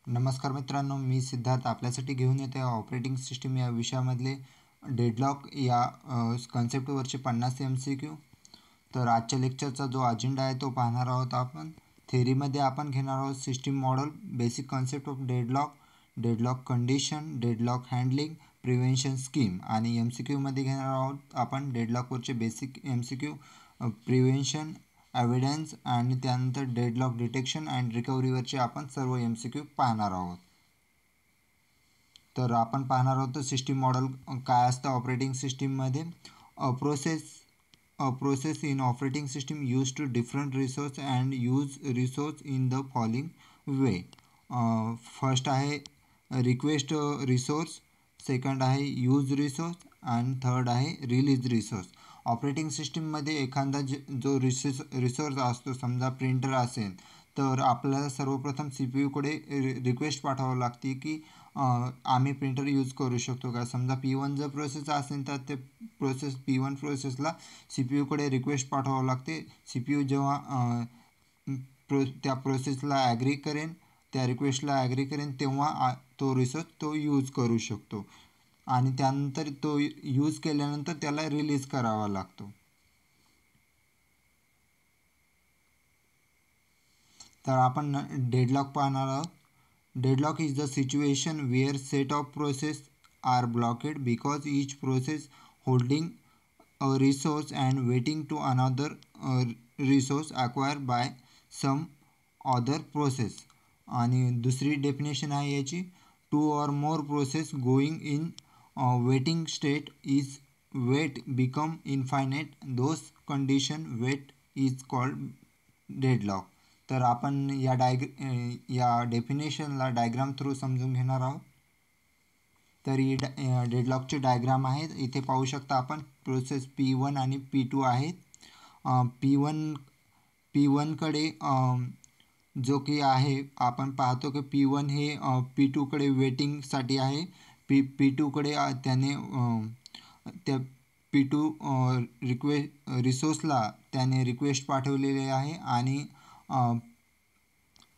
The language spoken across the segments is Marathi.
नमस्कार मित्रांनो, मी सिद्धार्थ आपल्यासाठी घेऊन येते ऑपरेटिंग सिस्टीम या विषयामधले डेडलॉक या कन्सेप्टवरचे 50 MCQ. तर आजच्या लेक्चरचा जो अजेंडा आहे तो पाहणार आहोत आपण. थेरीमध्ये आपण घेणार आहोत system model, basic concept of deadlock, deadlock condition, deadlock handling, prevention scheme आणि MCQमध्ये घेणार आहोत आपण डेडलॉकवरचे बेसिक MCQ, प्रिव्हेन्शन, एव्हिडन्स आणि त्यानंतर डेडलॉक डिटेक्शन अँड रिकव्हरीवरचे आपण सर्व MCQ पाहणार आहोत. तर आपण पाहणार आहोत सिस्टीम मॉडेल काय असतं ऑपरेटिंग सिस्टीममध्ये. Process in operating system use to different resource and use resource in the following way. First आहे रिक्वेस्ट रिसोर्स, सेकंड आहे यूज रिसोर्स आणि थर्ड आहे रिलीज रिसोर्स. ऑपरेटिंग सिस्टीममध्ये एखादा जो रिसोर्स असतो, समजा प्रिंटर असेल तर आपल्याला सर्वप्रथम CPU-कडे रिक्वेस्ट पाठवावी लागते की आम्ही प्रिंटर यूज करू शकतो का. समजा P1 जर प्रोसेस असेल तर ते P1 प्रोसेसला CPU-कडे रिक्वेस्ट पाठवावं लागते. CPU जेव्हा त्या प्रोसेसला ॲग्री करेन, त्या रिक्वेस्टला ॲग्री करेन तेव्हा तो रिसोर्स तो यूज करू शकतो आणि त्यानंतर तो यूज केल्यानंतर त्याला रिलीज करावा लागतो. तर आपण डेडलॉक पाहणार आहोत. Deadlock is the situation where set of process are blocked because each process holding a resource and waiting to another resource acquire by some other process. आणि दुसरी डेफिनेशन आहे याची, two or more process going in waiting state is wait become infinite, those condition wait is called deadlock. तर आपण या डेफिनेशनला डायग्राम थ्रू समजून घेणार आहोत. तर ही डेडलॉकचे डायग्राम आहेत. इथे पाहू शकता आपण प्रोसेस P1 आणि P2 आहेत. P1कडे जो की आहे, आपण पाहतो की P1 हे P2कडे वेटिंगसाठी आहे. P2कडे त्याने त्या P2 रिसोर्सला त्याने रिक्वेस्ट पाठवलेली आहे आणि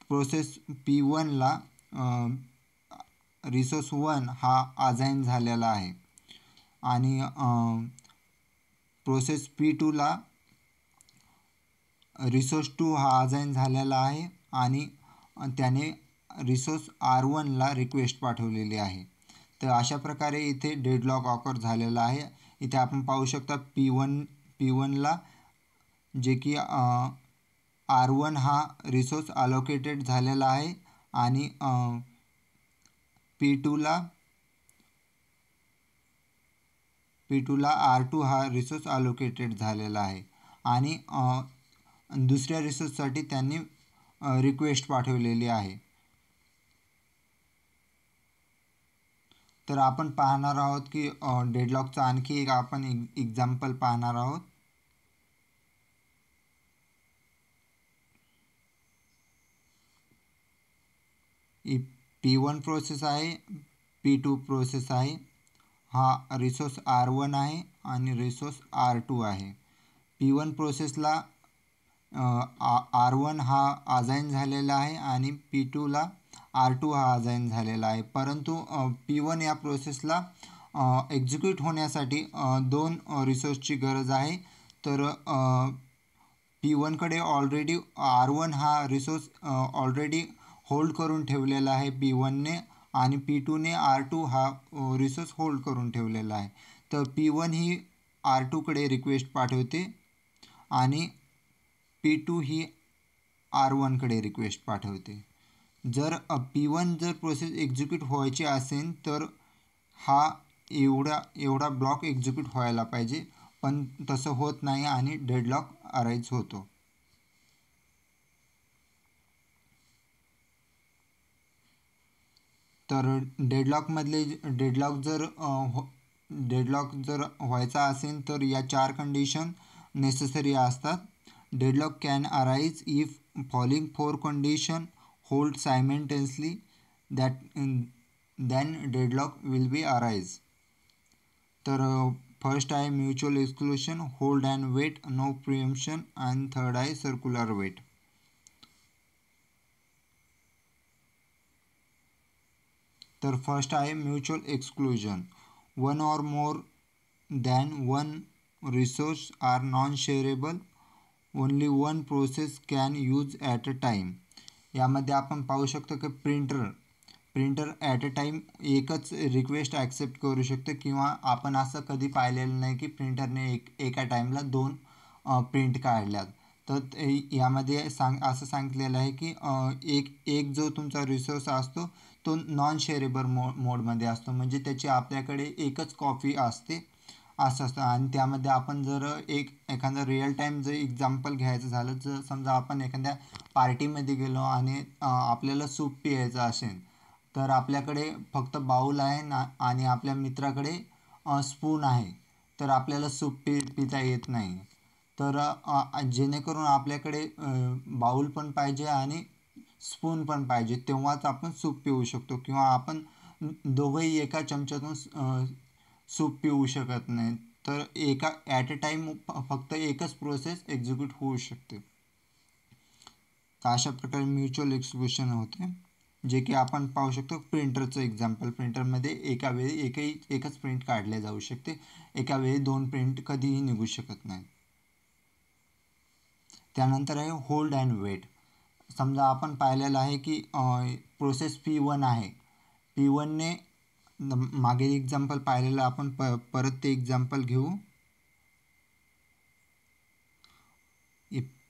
प्रोसेस P1ला रिसोर्स 1 हा असाइन झालेला आहे आणि प्रोसेस P2ला रिसोर्स 2 हा असाइन झालेला आहे आणि त्याने रिसोर्स R1ला रिक्वेस्ट पाठवलेली आहे. तर अशा प्रकारे इथे डेडलॉक ऑकर झालेला आहे. इथे आपण पाहू शकता P1ला जे की R1 हा रिसोर्स अलोकेटेड झालेला आहे आणि P2ला R2 हा रिसोर्स अलोकेटेड झालेला आहे आणि दुसऱ्या रिसोर्ससाठी त्यांनी रिक्वेस्ट पाठवलेली आहे. तर आपण पाहणार आहोत की डेडलॉकचा आणखी एक आपण एक्झाम्पल पाहणार आहोत. P1 प्रोसेस आहे, P2 प्रोसेस आहे, हा रिसोर्स R1 आहे आणि रिसोर्स R2 आहे. P1 प्रोसेसला R1 हा असाइन झालेला आहे आणि P2ला R2 हा असाइन झालेला आहे. परंतु P1 या प्रोसेसला एक्झिक्यूट होण्यासाठी दोन रिसोर्सची गरज आहे. तर P1कडे ऑलरेडी R1 हा रिसोर्स ऑलरेडी होल्ड करून ठेवलेला आहे P1ने आणि P2ने R2 हा रिसोर्स होल्ड करून ठेवलेला आहे. तर P1 ही R2कडे रिक्वेस्ट पाठवते आणि P2 ही R1कडे रिक्वेस्ट पाठवते. जर P1 जर प्रोसेस एक्झिक्यूट व्हायची असेल तर हा एवढा ब्लॉक एक्झिक्यूट व्हायला पाहिजे, पण तसं होत नाही आणि डेडलॉक अराईज होतो. तर डेडलॉक जर व्हायचा असेल तर या 4 कंडिशन नेसेसरी असतात. Deadlock can arise if following 4 condition hold simultaneously, then deadlock will be arise. तर फर्स्ट आहे mutual exclusion, hold and wait, no preemption आणि थर्ड आहे सर्क्युलर वेट. तर फर्स्ट आहे mutual exclusion. One or more than one resource are non shareable. Only one process can use at a time. यामध्ये आपण पाहू शकतो की प्रिंटर ॲट अ टाईम एकच रिक्वेस्ट ॲक्सेप्ट करू शकतो, किंवा आपण असं कधी पाहिलेलं नाही की प्रिंटरने एका टाईमला 2 प्रिंट काढल्यात. तर यामध्ये असं सांगितलेलं आहे की एक जो तुमचा रिसोर्स असतो तो नॉन शेअरेबल मोडमध्ये असतो, म्हणजे त्याची आपल्याकडे एकच कॉपी असते असं असतं. आणि त्यामध्ये आपण जर एखादं रिअल टाईम जर एक्झाम्पल घ्यायचं झालं, जर समजा आपण एखाद्या पार्टीमध्ये गेलो आणि आपल्याला सूप प्यायचं असेल, तर आपल्याकडे फक्त बाऊल आहे ना आणि आपल्या मित्राकडे स्पून आहे, तर आपल्याला सूप पिता येत नाही. तर जेणेकरून आपल्याकडे बाऊल पण पाहिजे आणि स्पून पण पाहिजे, तेव्हाच आपण सूप पिऊ शकतो, किंवा आपण दोघंही एका चमच्यातून सूप पिऊ शकत नाही. तर एका ॲट अ टाईम फक्त एकच प्रोसेस एक्झिक्यूट होऊ शकते. तर अशा प्रकारे म्युच्युअल एक्सक्लुजन होते, जे की आपण पाहू शकतो प्रिंटरचं एक्झाम्पल. प्रिंटरमध्ये एका वेळी एकच प्रिंट काढले जाऊ शकते, एका वेळी 2 प्रिंट कधीही निघू शकत नाही. त्यानंतर आहे होल्ड अँड वेट. समजा आपण पाहिलेलं आहे की प्रोसेस P1 आहे. P1ने मागे एक्झाम्पल पाहिलेलं आपण परत ते एक्झाम्पल घेऊ.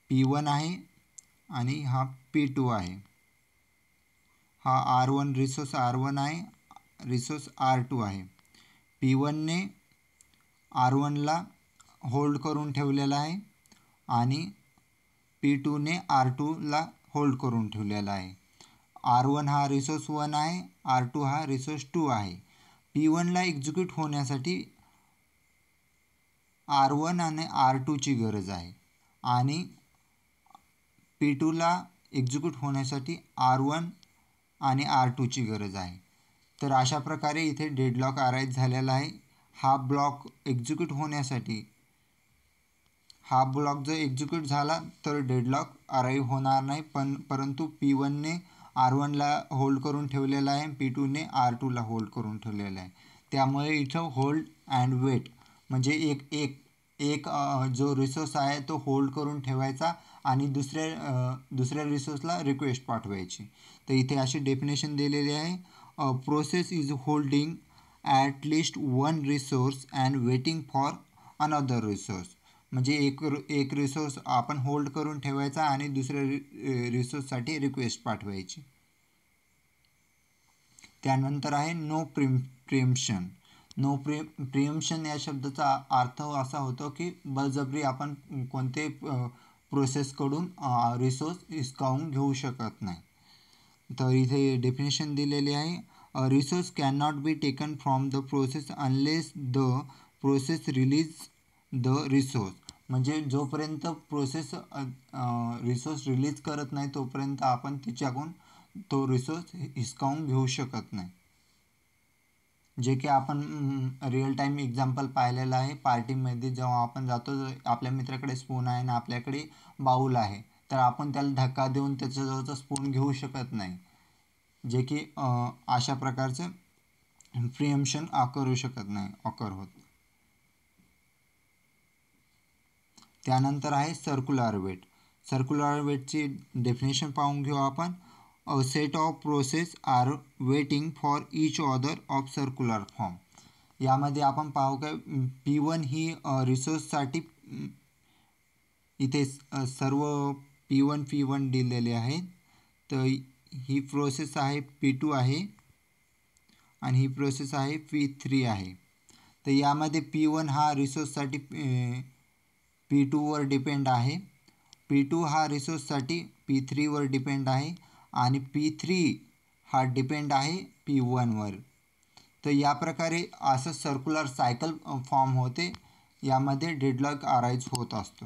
P1 आहे आणि हा P2 आहे. हा R1 रिसोर्स R1 आहे, रिसोर्स R2 आहे. P1ने R1ला होल्ड करून ठेवलेला आहे आणि P2ने R2ला होल्ड करून ठेवलेला आहे. R1 हा रिसोर्स 1 आहे, R2 हा रिसोर्स 2 आहे. P1ला एक्झिक्यूट होण्यासाठी R1 आणि R2ची गरज आहे आणि P2ला एक्झिक्यूट होण्यासाठी R1 आणि R2ची गरज आहे. तर अशा प्रकारे इथे डेडलॉक अराईज झालेला आहे. हा ब्लॉक जर एक्झिक्यूट झाला तर डेडलॉक अराईव्ह होणार नाही, परंतु P1ने R1ला होल्ड करून ठेवलेला आहे, P2ने R2ला होल्ड करून ठेवलेला आहे. त्यामुळे इथं होल्ड अँड वेट म्हणजे एक जो रिसोर्स आहे तो होल्ड करून ठेवायचा आणि दुसऱ्या रिसोर्सला रिक्वेस्ट पाठवायची. तर इथे अशी डेफिनेशन दिलेली आहे. Process is holding at least one resource and waiting for another resource. म्हणजे एक रिसोर्स आपण होल्ड करून ठेवायचा आणि दुसऱ्या रिसोर्ससाठी रिक्वेस्ट पाठवायची. त्यानंतर आहे नो प्रिएम्पशन. प्रिएम्पशन या शब्दाचा अर्थ असा होतो की बळजबरी आपण कोणते प्रोसेसकडून रिसोर्स हिसकावून घेऊ शकत नाही. तर इथे डेफिनेशन दिलेली आहे. Resource can not be taken from the process unless the process release the resource. म्हणजे जोपर्यंत प्रोसेस रिसोर्स रिलीज करत नाही तोपर्यंत आपण तिच्याकडून तो रिसोर्स हिसकावून घेऊ शकत नाही. जे की आपण रिअल टाईम एक्झाम्पल पाहिलेलं आहे. पार्टीमध्ये जेव्हा आपण जातो, आपल्या मित्राकडे स्पून आहे आणि आपल्याकडे बाऊल आहे, तर आपण त्याला धक्का देऊन त्याच्याजवळचा स्पून घेऊ शकत नाही, जे की अशा प्रकारचं प्रिएम्पशन करू शकत नाही, ऑकर होत. त्यानंतर आहे सर्क्युलर वेट. सर्क्युलर वेटची डेफिनेशन पाहून घेऊ आपण. A set of process are waiting for each other of circular form. यामध्ये आपण पाहू का P1 ही रिसोर्ससाठी इथे सर्व P1 दिलेले आहेत. तर ही प्रोसेस आहे P2 आहे आणि ही प्रोसेस आहे P3 आहे. तर यामध्ये P1 हा रिसोर्ससाठी P2वर डिपेंड आहे, P2 हा रिसोर्ससाठी P3वर डिपेंड आहे आणि P3 हा डिपेंड आहे P1वर. तर या प्रकारे असं सर्क्युलर सायकल फॉर्म होते. यामध्ये डेडलॉक अराईज होत असतो.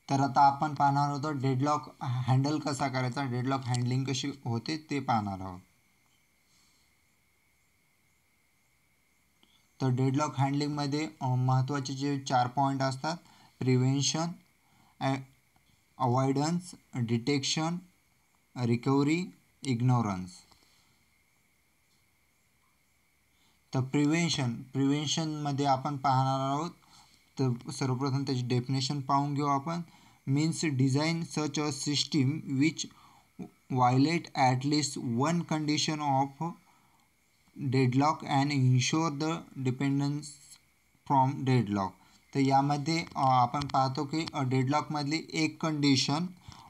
तर आता आपण पाहणार होतो डेडलॉक हँडल कसा करायचा, डेडलॉक हँडलिंग कशी होते ते पाहणार आहोत. तर डेडलॉक हँडलिंगमध्ये महत्त्वाचे जे 4 पॉईंट असतात: prevention, avoidance, detection recovery, ignorance. तर प्रिव्हेन्शनमध्ये आपण पाहणार आहोत. तर सर्वप्रथम त्याची डेफिनेशन पाहून घेऊ आपण. Means design such a system which violate at least one condition of deadlock and ensure the dependence from deadlock. तर यामध्ये आपण पाहतो की डेडलॉकमधली एक कंडिशन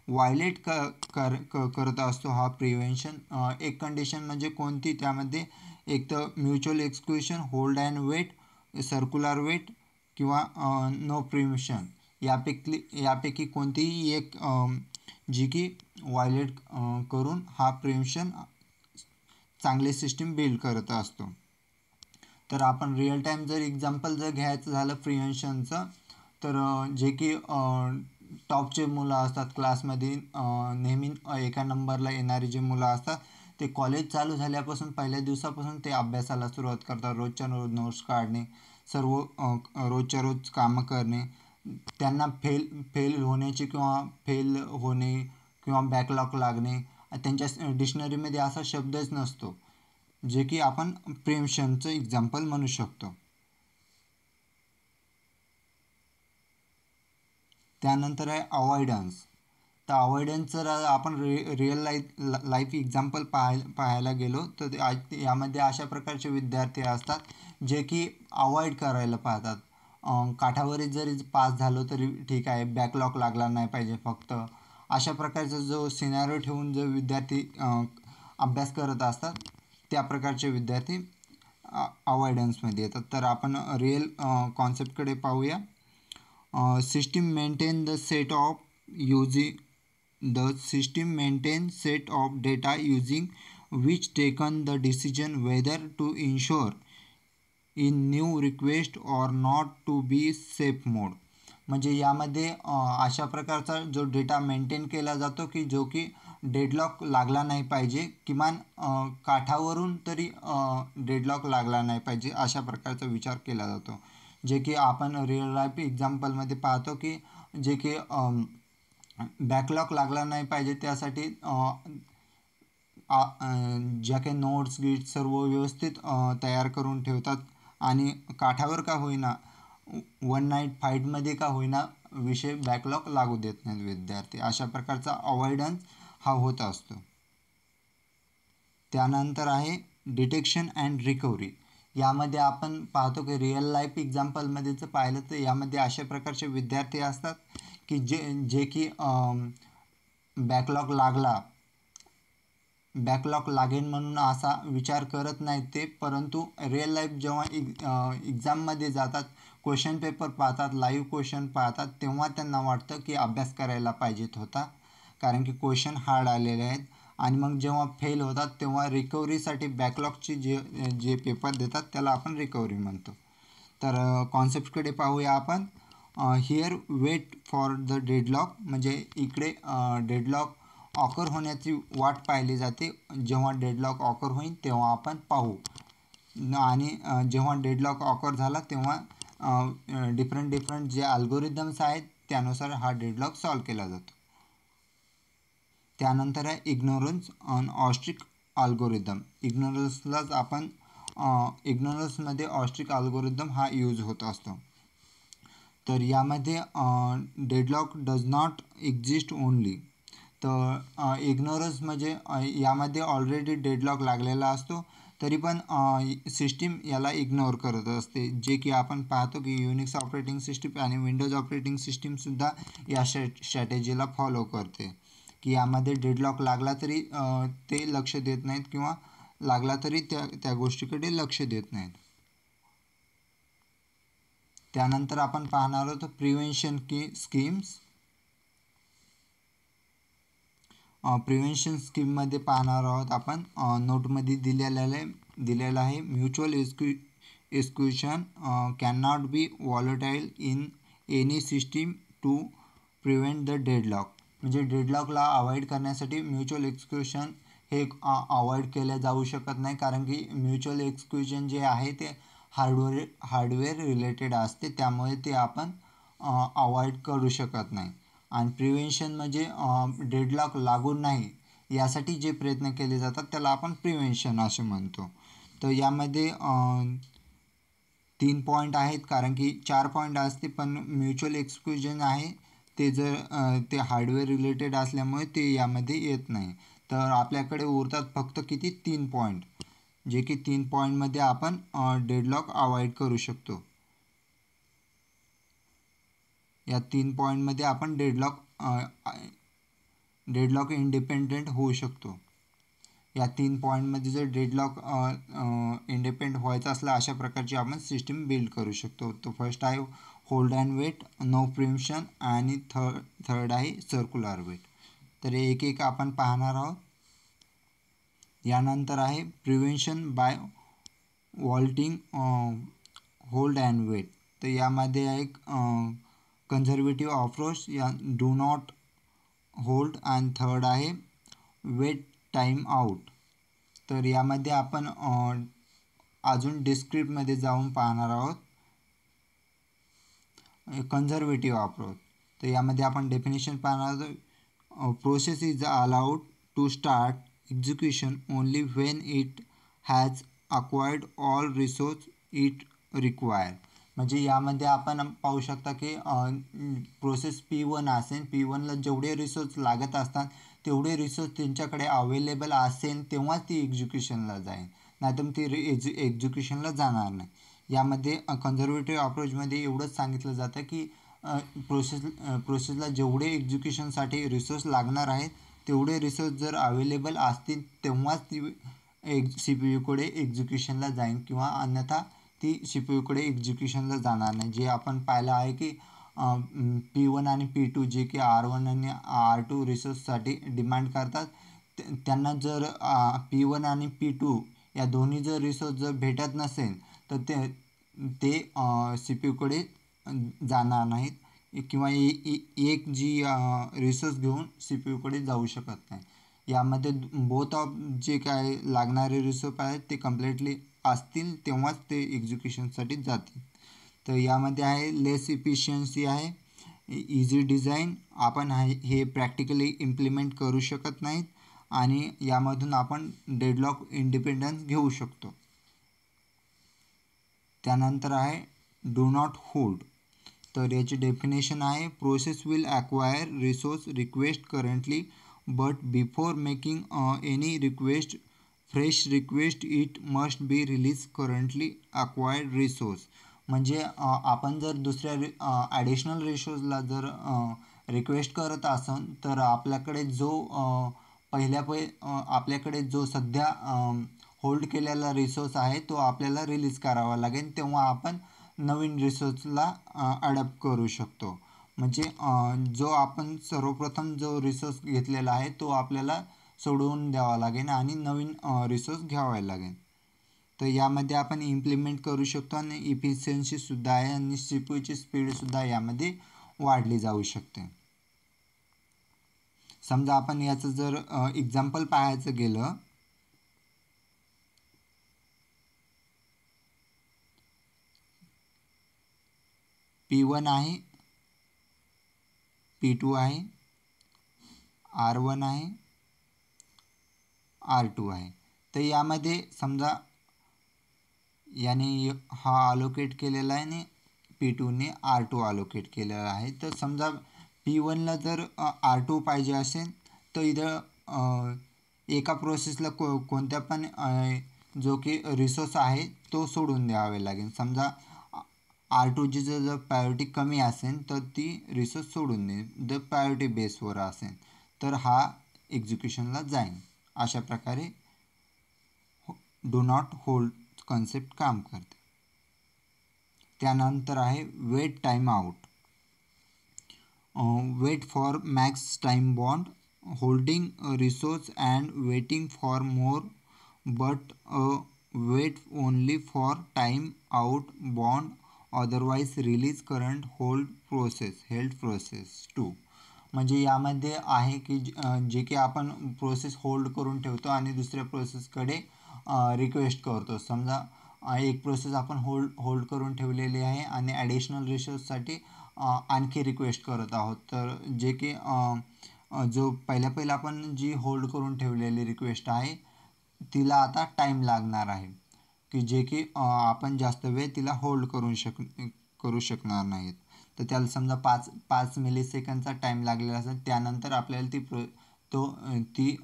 व्हायलेट करत असतो हा प्रिव्हेन्शन. एक कंडिशन म्हणजे कोणती, त्यामध्ये एक तर mutual exclusion, hold and wait, circular wait किंवा नो प्रिव्हेन्शन यापैकी कोणतीही एक जी की व्हायलेट करून हा प्रिव्हेन्शन चांगले सिस्टीम बिल्ड करत असतो. तर आपण रिअल टाईम जर एक्झाम्पल जर घ्यायचं झालं प्रिव्हेन्शनचं, तर जे की टॉपचे मुलं असतात क्लासमध्ये, नेहमी एका नंबरला येणारी जे मुलं असतात, ते कॉलेज चालू झाल्यापासून पहिल्या दिवसापासून ते अभ्यासाला सुरुवात करतात. रोजच्या रोज नोट्स काढणे, सर्व रोजच्या रोज कामं करणे. त्यांना फेल होण्याची किंवा फेल होणे किंवा बॅकलॉग लागणे, त्यांच्या डिक्शनरीमध्ये असा शब्दच नसतो, जे की आपण प्रिव्हेन्शनचं एक्झाम्पल म्हणू शकतो. त्यानंतर आहे अवॉइडन्स. तर अवॉइडन्स जर आपण रिअल लाईफ एक्झाम्पल पाहायला गेलो तर यामध्ये अशा प्रकारचे विद्यार्थी असतात जे की अवॉइड करायला पाहतात. काठावरील जरी पास झालो तरी ठीक आहे, बॅकलॉग लागला नाही पाहिजे फक्त, अशा प्रकारचा जो सिनॅरिओ ठेवून जो विद्यार्थी अभ्यास करत असतात, त्या प्रकारचे विद्यार्थी अवॉइडन्समध्ये येतात. तर आपण रिअल कॉन्सेप्टकडे पाहूया. System maintain the set of data using which taken the decision whether to ensure in new request or not to be safe mode. म्हणजे यामध्ये अशा प्रकारचा जो डेटा मेंटेन केला जातो की जो की डेडलॉक लागला नाही पाहिजे, किमान काठावरून तरी डेडलॉक लागला नाही पाहिजे, अशा प्रकारचा विचार केला जातो. जे की आपण रिअल लाईफ एक्झाम्पलमध्ये पाहतो की जे की बॅकलॉग लागला नाही पाहिजे त्यासाठी ज्या काही नोट्स गिट सर्व व्यवस्थित तयार करून ठेवतात आणि काठावर का होईना, वन नाईट फाईटमध्ये का होईना, विषय बॅकलॉग लागू देत नाहीत विद्यार्थी. अशा प्रकारचा अवॉइडन्स हा होत असतो. त्यानंतर आहे डिटेक्शन अँड रिकव्हरी. यामध्ये आपण पाहतो की रिअल लाईफ एक्झाम्पलमध्ये जर पाहिलं तर यामध्ये अशा प्रकारचे विद्यार्थी असतात की जे की बॅकलॉग लागेल म्हणून असा विचार करत नाहीत ते, परंतु रिअल लाईफ जेव्हा एक्झाममध्ये जातात, क्वेश्चन पेपर पाहतात, लाईव्ह क्वेश्चन पाहतात, तेव्हा त्यांना वाटतं की अभ्यास करायला पाहिजेत होता, कारण की क्वेश्चन हार्ड आलेले आहेत. आणि मग जेव्हा फेल होतात तेव्हा रिकव्हरीसाठी बॅकलॉगची जे पेपर देतात त्याला आपण रिकव्हरी म्हणतो. तर कॉन्सेप्टकडे पाहूया आपण. Here wait for the deadlock, म्हणजे इकडे डेडलॉक ऑकर होण्याची वाट पाहिली जाते. जेव्हा डेडलॉक ऑकर होईल तेव्हा आपण पाहू, आणि जेव्हा डेडलॉक ऑकर झाला तेव्हा डिफरंट जे अल्गोरिदम्स आहेत त्यानुसार हा डेडलॉक सॉल्व केला जातो. त्यानंतर आहे इग्नोरन्स ऑन ऑस्ट्रिक अल्गोरिदम. इग्नोरन्समध्ये ऑस्ट्रिक अल्गोरिदम हा यूज होत असतो. तर यामध्ये deadlock does not exist only. तर इग्नोरन्स म्हणजे यामध्ये ऑलरेडी डेडलॉक लागलेला असतो, तरी पण सिस्टीम याला इग्नोर करत असते. जे की आपण पाहतो की युनिक्स ऑपरेटिंग सिस्टीम आणि विंडोज ऑपरेटिंग सिस्टीमसुद्धा या स्ट्रॅटेजीला फॉलो करते की यामध्ये डेडलॉक लागला तरी ते लक्ष देत नाहीत किंवा लागला तरी त्या गोष्टीकडे लक्ष देत नाहीत. त्यानंतर आपण पाहणार आहोत प्रिव्हेन्शन स्कीम्स. प्रिव्हेन्शन स्कीममध्ये पाहणार आहोत आपण. नोटमध्ये दिलेलं आहे mutual exclusion can not be volatile in any system to prevent the deadlock. म्हणजे डेडलॉकला अवॉइड करण्यासाठी म्युच्युअल एक्सक्लुशन हे अवॉइड केले जाऊ शकत नाही, कारण की म्युच्युअल एक्सक्लुजन जे आहे ते हार्डवेअर रिलेटेड असते, त्यामुळे ते आपण अवॉइड करू शकत नाही. आणि प्रिव्हेन्शन म्हणजे डेडलॉक लागू नाही यासाठी जे प्रयत्न केले जातात त्याला आपण प्रिव्हेन्शन असे म्हणतो. तर यामध्ये 3 पॉईंट आहेत, कारण की 4 पॉईंट असते पण म्युच्युअल एक्सक्लुजन आहे ते जर ते हार्डवेअर रिलेटेड असल्यामुळे ते यामध्ये येत नाही. तर आपल्याकडे उरतात फक्त किती 3 पॉईंट, जे की 3 पॉईंटमध्ये आपण डेडलॉक अवॉइड करू शकतो. या 3 पॉईंटमध्ये आपण डेडलॉक इंडिपेंडेंट होऊ शकतो. या 3 पॉईंटमध्ये जर डेडलॉक इंडिपेंडेंट व्हायचं असलं अशा प्रकारची आपण सिस्टीम बिल्ड करू शकतो. तो फर्स्ट आहे hold and wait, no prevention, आणि थर्ड आहे सर्क्युलर वेट. तर एक एक आपण पाहणार आहोत. यानंतर आहे prevention by vaulting hold and wait. तर यामध्ये एक कन्झर्वेटिव्ह अप्रोच, या डू नॉट होल्ड, आणि थर्ड आहे वेट टाईम आउट. तर यामध्ये आपण अजून डिस्क्रिप्टमध्ये जाऊन पाहणार आहोत कन्झर्वेटिव्ह अप्रोच. तर यामध्ये आपण डेफिनेशन पाहणार आहोत. Process is allowed to start execution only when it has acquired all resource it require. म्हणजे यामध्ये आपण पाहू शकता की प्रोसेस P1 असेल, P1ला जेवढे रिसोर्स लागत असतात तेवढे रिसोर्स त्यांच्याकडे अवेलेबल असेल तेव्हाच ती एक्झिक्युशनला जाईल, नाहीतर ती एक्झिक्युशनला जाणार नाही. यामध्ये कन्झर्वेटिव्ह अप्रोचमध्ये एवढंच सांगितलं जातं की प्रोसेसला जेवढे एक्झिक्युशनसाठी रिसोर्स लागणार आहेत तेवढे रिसोर्स जर अवेलेबल असतील तेव्हाच ती CPU कडे एक्झिक्युशनला जाईल, किंवा अन्यथा ती CPU कडे एक्झिक्युशनला जाणार नाही. जे आपण पाहिलं आहे की P1 आणि P2 जे की R1 आणि R2 रिसोर्ससाठी डिमांड करतात, त्यांना जर P1 आणि P2 या दोन्ही जर रिसोर्स जर भेटत नसेल तर ते CPU कडे जाणार नाहीत, किंवा एक जी रिसोर्स घेऊन CPU कडे जाऊ शकत नाही. यामध्ये बोथ ऑफ जे काय लागणारे रिसोर्स आहेत ते कम्प्लिटली असतील तेव्हाच ते एक्झिक्युशनसाठी जातील. तर यामध्ये आहे लेस इफिशियन्सी आहे, इझी डिझाईन, आपण हे प्रॅक्टिकली इम्प्लिमेंट करू शकत नाहीत, आणि यामधून आपण डेडलॉक इंडिपेंडन्स घेऊ शकतो. त्यानंतर आहे डू नॉट होल्ड. तर याची डेफिनेशन आहे process will acquire resource request currently, but before making any request fresh request it must be release currently acquired resource. म्हणजे आपण जर दुसऱ्या ॲडिशनल रिसोर्सला जर रिक्वेस्ट करत असाल तर आपल्याकडे जो आपल्याकडे जो सध्या होल्ड केलेला रिसोर्स आहे तो आपल्याला रिलीज करावा लागेल, तेव्हा आपण नवीन रिसोर्सला अडॅप्ट करू शकतो. म्हणजे जो आपण सर्वप्रथम जो रिसोर्स घेतलेला आहे तो आपल्याला सोडवून द्यावा लागेल आणि नवीन रिसोर्स घ्यावा लागेल. तर यामध्ये आपण इम्प्लिमेंट करू शकतो, आणि इफिशियन्सीसुद्धा आहे, आणि CPUची स्पीडसुद्धा यामध्ये वाढली जाऊ शकते. समजा आपण याचं जर एक्झाम्पल पाहायचं गेलं, P1 आहे, P2 आहे, R1 आहे, R2 आहे. तर यामध्ये समजा याने हा अलोकेट केलेला आहे आणि P2ने R2 अलोकेट केलेला आहे. तर समजा P1ला जर R2 पाहिजे असेल तर इथं एका प्रोसेसला कोणत्या पण जो की रिसोर्स आहे तो सोडून द्यावे लागेल. समजा R2ची जर प्रायोरिटी कमी असेल तर ती रिसोर्स सोडून दे, जर प्रायोरिटी बेसवर असेल तर हा एक्झिक्युशनला जाईल. अशा प्रकारे डू नॉट होल्ड कन्सेप्ट काम करते. त्यानंतर आहे wait time out. Wait for max time bound, holding resource and waiting for more, but wait only for time out bound, otherwise release current hold process held process 2. म्हणजे यामध्ये आहे की जे की आपण प्रोसेस होल्ड करून ठेवतो आणि दुसऱ्या प्रोसेसकडे रिक्वेस्ट करतो. समजा एक प्रोसेस आपण होल्ड करून ठेवलेली आहे आणि ॲडिशनल रिसोर्ससाठी आणखी रिक्वेस्ट करत आहोत, तर जे की जो पहिला आपण जी होल्ड करून ठेवलेली रिक्वेस्ट आहे तिला आता टाईम लागणार आहे, की जे की आपण जास्त वेळ तिला होल्ड करू शकणार नाहीत. तर त्याला समजा 5 मिलीसेकंडचा टाईम लागलेला असेल, त्यानंतर आपल्याला ती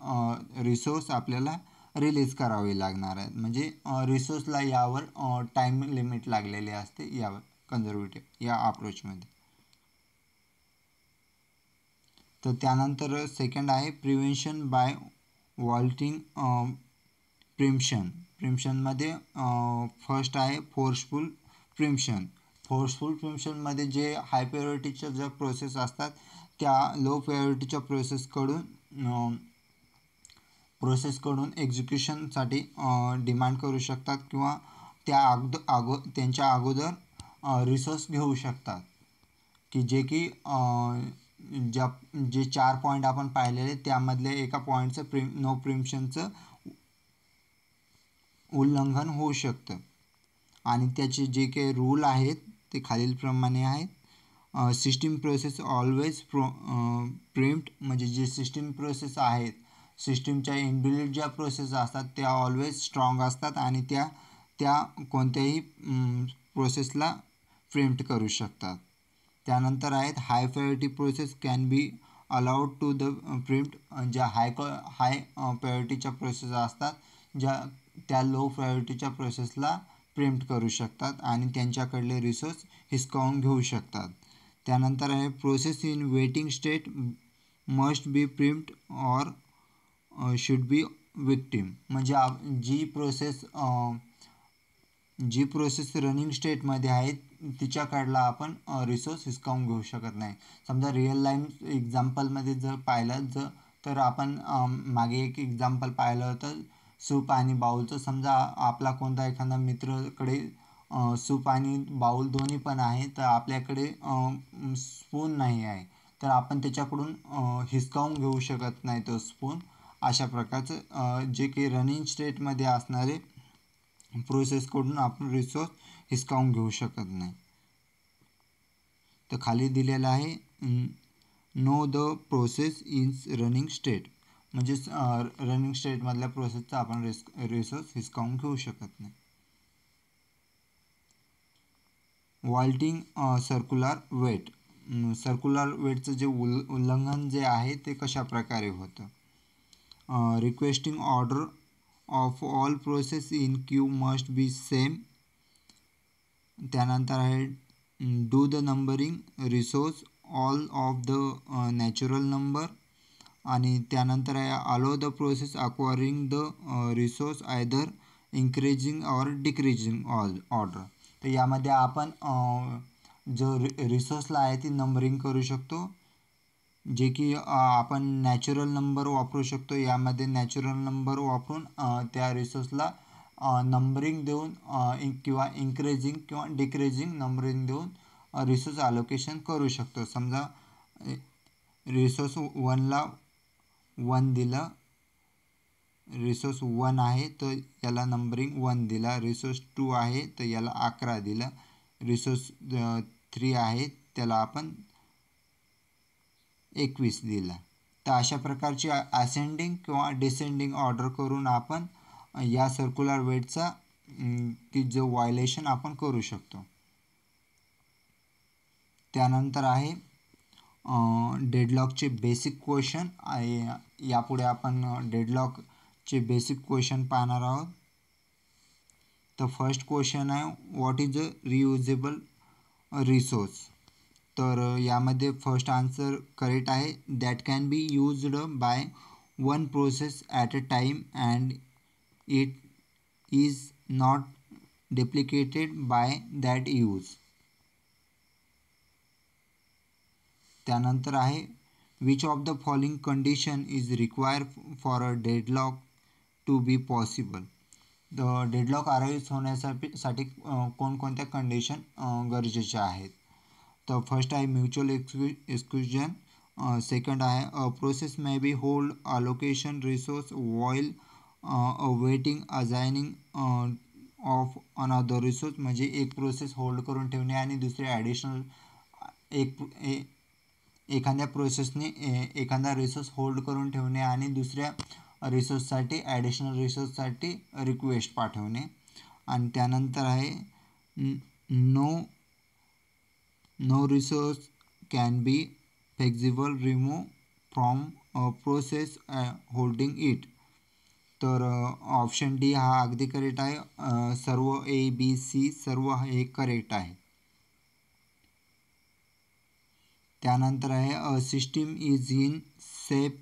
रिसोर्स आपल्याला रिलीज करावी लागणार आहे. म्हणजे रिसोर्सला यावर टाईम लिमिट लागलेली असते यावर कन्झर्वेटिव्ह या अप्रोचमध्ये. तर त्यानंतर सेकंड आहे प्रिव्हेन्शन बाय वॉल्टिंग प्रिम्पशनमध्ये फर्स्ट आहे फोर्सफुल प्रिम्पशनमध्ये जे हाय प्रायोरिटीच्या ज्या प्रोसेस असतात त्या लो प्रायोरिटीच्या प्रोसेसकडून एक्झिक्युशनसाठी डिमांड करू शकतात किंवा त्यांच्या अगोदर रिसोर्स घेऊ शकतात, की जे की जे 4 पॉईंट आपण पाहिलेले त्यामधल्या एका पॉईंटचं नो प्रिम्पशनचं उल्लंघन होऊ शकतं. आणि त्याचे जे काही रूल आहेत ते खालीलप्रमाणे आहेत. सिस्टीम प्रोसेस ऑलवेज प्रिम्प्ट, म्हणजे जे सिस्टीम प्रोसेस आहेत, सिस्टीमच्या इनबिल्ट ज्या प्रोसेस असतात त्या ऑलवेज स्ट्रॉंग असतात आणि त्या कोणत्याही प्रोसेसला प्रिम्प्ट करू शकतात. त्यानंतर आहेत high priority process can be allowed to the preempt. ज्या हाय प्रायोरिटीच्या प्रोसेस असतात त्या लो प्रायोरिटीच्या प्रोसेसला प्रिम्प्ट करू शकतात आणि त्यांच्याकडले रिसोर्स हिसकावून घेऊ शकतात. त्यानंतर आहे process in waiting state must be prompt or should be victim. म्हणजे जी प्रोसेस रनिंग स्टेटमध्ये आहे तिच्याकडला आपण रिसोर्स हिसकावून घेऊ शकत नाही. समजा रिअल लाईफ एक्झाम्पलमध्ये जर पाहिलं तर आपण मागे एक एक्झाम्पल पाहिलं होतं सूप आणि बाऊलचं. समजा आपला कोणता एखादा मित्राकडे सूप आणि बाऊल दोन्ही पण आहे, तर आपल्याकडे स्पून नाही आहे, तर आपण त्याच्याकडून हिसकावून घेऊ शकत नाही तो स्पून. अशा प्रकारचं जे की रनिंग स्टेटमध्ये असणारे प्रोसेसकडून आपण रिसोर्स हिसकावून घेऊ शकत नाही. तर खाली दिलेलं आहे know the process is running state, म्हणजे रनिंग स्टेटमधल्या प्रोसेसचा आपण रिसोर्स हिसकावून घेऊ शकत नाही. वॉल्टिंग सर्क्युलर वेटचं जे उल्लंघन जे आहे ते कशा प्रकारे होतं. Requesting order of all process in Q must be same. त्यानंतर आहे do the numbering resource all of the natural number. आणि त्यानंतर आहे अलो the process acquiring the resource either increasing or decreasing order. तर यामध्ये आपण जो रिसोर्सला आहे ती नंबरिंग करू शकतो, जे की आपण नॅचरल नंबर वापरू शकतो. यामध्ये नॅचरल नंबर वापरून त्या रिसोर्सला नंबरिंग देऊन किंवा इन्क्रीजिंग किंवा डिक्रीजिंग नंबरिंग देऊन रिसोर्स अलोकेशन करू शकतो. समजा रिसोर्स 1ला 1 दिलं, रिसोर्स 1 आहे तर याला नंबरिंग 1 दिला. रिसोर्स 2 आहे तर याला 11 दिलं. रिसोर्स 3 आहे त्याला आपण 21 दिला. तर अशा प्रकारची असेंडिंग किंवा डिसेंडिंग ऑर्डर करून आपण या सर्क्युलर वेटचा की जो व्हायलेशन आपण करू शकतो. त्यानंतर आहे डेडलॉकचे बेसिक क्वेश्चन. यापुढे आपण डेडलॉकचे बेसिक क्वेश्चन पाहणार आहोत. तर फर्स्ट क्वेश्चन आहे what is a reusable resource. तर यामध्ये फर्स्ट आन्सर करेक्ट आहे. That can be used by one process at a time and it is not duplicated by that use. त्यानंतर आहे which of the following condition is required for a deadlock to be possible. Deadlock arise होण्यासाठी कोणकोणत्या कंडिशन गरजेच्या आहेत. तर फर्स्ट आहे म्युच्युअल एक्सक्लुजन. सेकंड आहे a process may B hold allocation resource while a waiting assigning of another resource. म्हणजे एक प्रोसेस होल्ड करून ठेवणे आणि दुसरे ॲडिशनल एखाद्या प्रोसेसने एखादा रिसोर्स होल्ड करून ठेवणे आणि दुसऱ्या रिसोर्ससाठी ॲडिशनल रिसोर्ससाठी रिक्वेस्ट पाठवणे. आणि त्यानंतर आहे no resource can be flexible remove from process holding it. तर ऑप्शन डी हा अगदी करेक्ट आहे. सर्व ए बी सी सर्व हे करेक्ट आहे. त्यानंतर आहे a system is in safe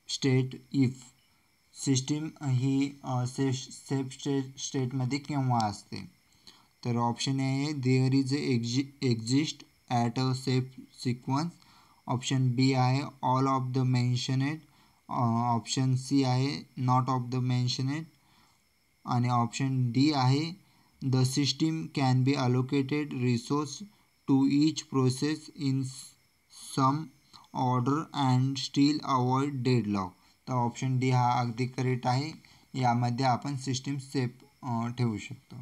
state if. System ही सेफ स्टेटमध्ये केव्हा असते. तर ऑप्शन ए आहे there is exist at a safe sequence. Option B आहे all of the mentioned. Option C आहे नॉट ऑफ द मेन्शनेड. आणि ऑप्शन डी आहे the system can be allocated resource to each process in some order and still avoid deadlock. तर ऑप्शन डी हा अगदी करेक्ट आहे. यामध्ये आपण सिस्टीम सेफ ठेवू शकतो.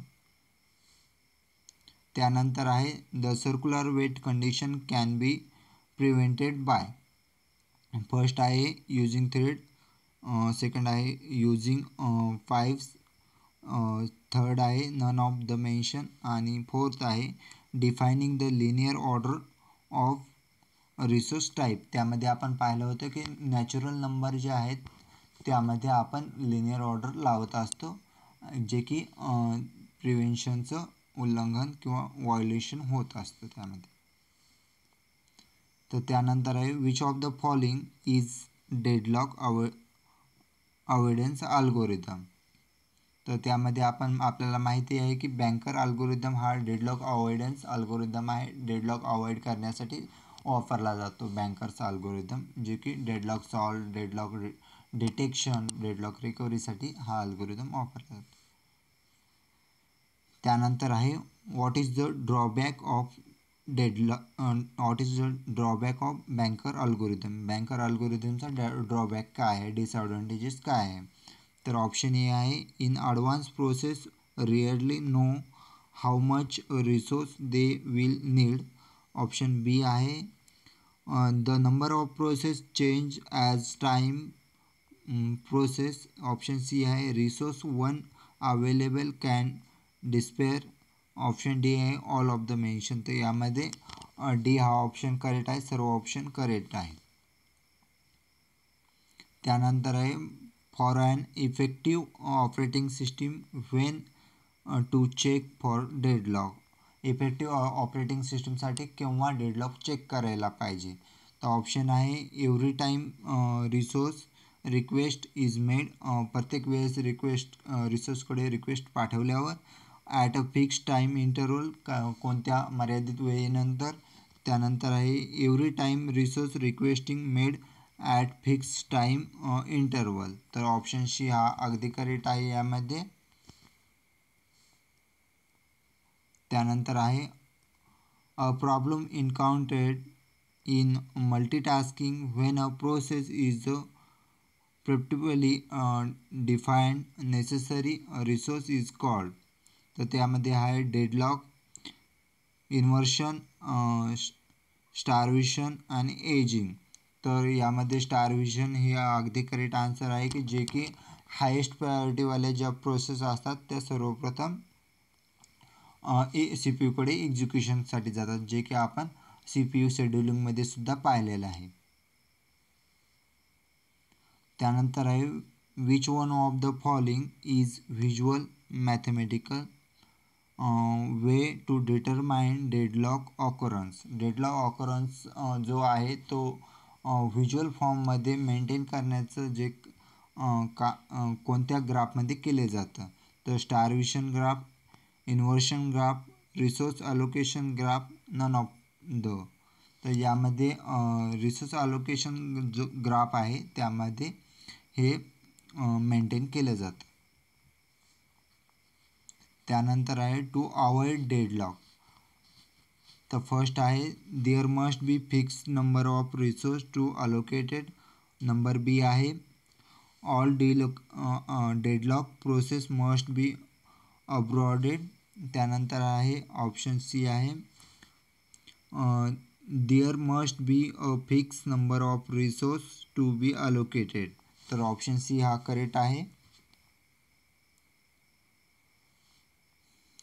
त्यानंतर आहे the circular wait condition can be prevented by. First आहे यूजिंग थ्रेड. सेकंड आहे यूजिंग पाईप्स. थर्ड आहे नन ऑफ द मेन्शन. आणि फोर्थ आहे defining the linear order of resource type. त्यामध्ये आपण पाहिलं होतं की नॅचरल नंबर जे आहेत त्यामध्ये आपण लिनियर ऑर्डर लावत असतो, जे की प्रिव्हेन्शनचं उल्लंघन किंवा व्हायोलेशन होत असतं त्यामध्ये. तर त्यानंतर आहे which of the following is deadlock avoidance algorithm. तर त्यामध्ये आपल्याला माहिती आहे की बँकर अल्गोरिदम हा डेडलॉक अवॉइडन्स अल्गोरिदम आहे. डेडलॉक अवॉइड करण्यासाठी वापरला जातो बँकर्स अल्गोरिदम, जे की deadlock solve, deadlock detection, deadlock रिकव्हरीसाठी हा अल्गोरिदम वापरला जातो. त्यानंतर आहे what is the drawback of what is the drawback of banker algorithm. Banker अल्गोरिदमचा ड्रॉबॅक काय आहे, डिसॲडव्हान्टेजेस काय आहे. तर ऑप्शन ए आहे in advance process rarely know how much resource they will need. Option B आहे the number of process change as time process. Option C आहे resource one available can disappear. Option D आहे ऑल ऑफ द मेन्शन. तर यामध्ये डी हा ऑप्शन करेक्ट आहे. सर्व ऑप्शन करेक्ट आहे. त्यानंतर आहे for an effective operating system when to check for deadlock. Effective operating सिस्टीमसाठी केव्हा डेडलॉक चेक करायला पाहिजे. तर ऑप्शन आहे every time resource request is made. प्रत्येक वेळेस रिसोर्सकडे रिक्वेस्ट पाठवल्यावर. At a fix time interval, कोणत्या मर्यादित वेळेनंतर. त्यानंतर आहे every time resource requesting made at fix time interval. तर ऑप्शन सी हा अगदी करेक्ट आहे यामध्ये. त्यानंतर आहे a problem encountered in multitasking when a process is predictably defined necessary resource is called. तर त्यामध्ये आहे डेडलॉक, इन्व्हर्शन, स्टार्वेशन आणि एजिंग. तर यामध्ये स्टार्वेशन हे अगदी करेक्ट आन्सर आहे की जे की हायेस्ट प्रायोरिटीवाल्या ज्या प्रोसेस असतात त्या सर्वप्रथम सी पी यूकडे एक्झिक्युशनसाठी जातात, जे की आपण सी पी यू शेड्युलिंगमध्ये सुद्धा पाहिलेलं आहे. त्यानंतर आहे which one of the following is visual mathematical way to determine deadlock occurrence. Deadlock occurrence जो आहे तो व्हिज्युअल फॉर्ममध्ये मेंटेन करण्याचं जे कोणत्या ग्राफमध्ये केले जातं. तर starvation graph, inversion graph, resource allocation graph, none of the. तर यामध्ये रिसोर्स अलोकेशन जो ग्राफ आहे त्यामध्ये हे मेंटेन केलं जातं. त्यानंतर आहे टू अवॉइड डेडलॉक. तर फर्स्ट आहे there must be fix number of resource to allocated. Number B आहे all deadlock process must be aborted. त्यानंतर आहे ऑप्शन सी आहे there must be a fix number of resource to be allocated. तर ऑप्शन सी हा करेक्ट आहे.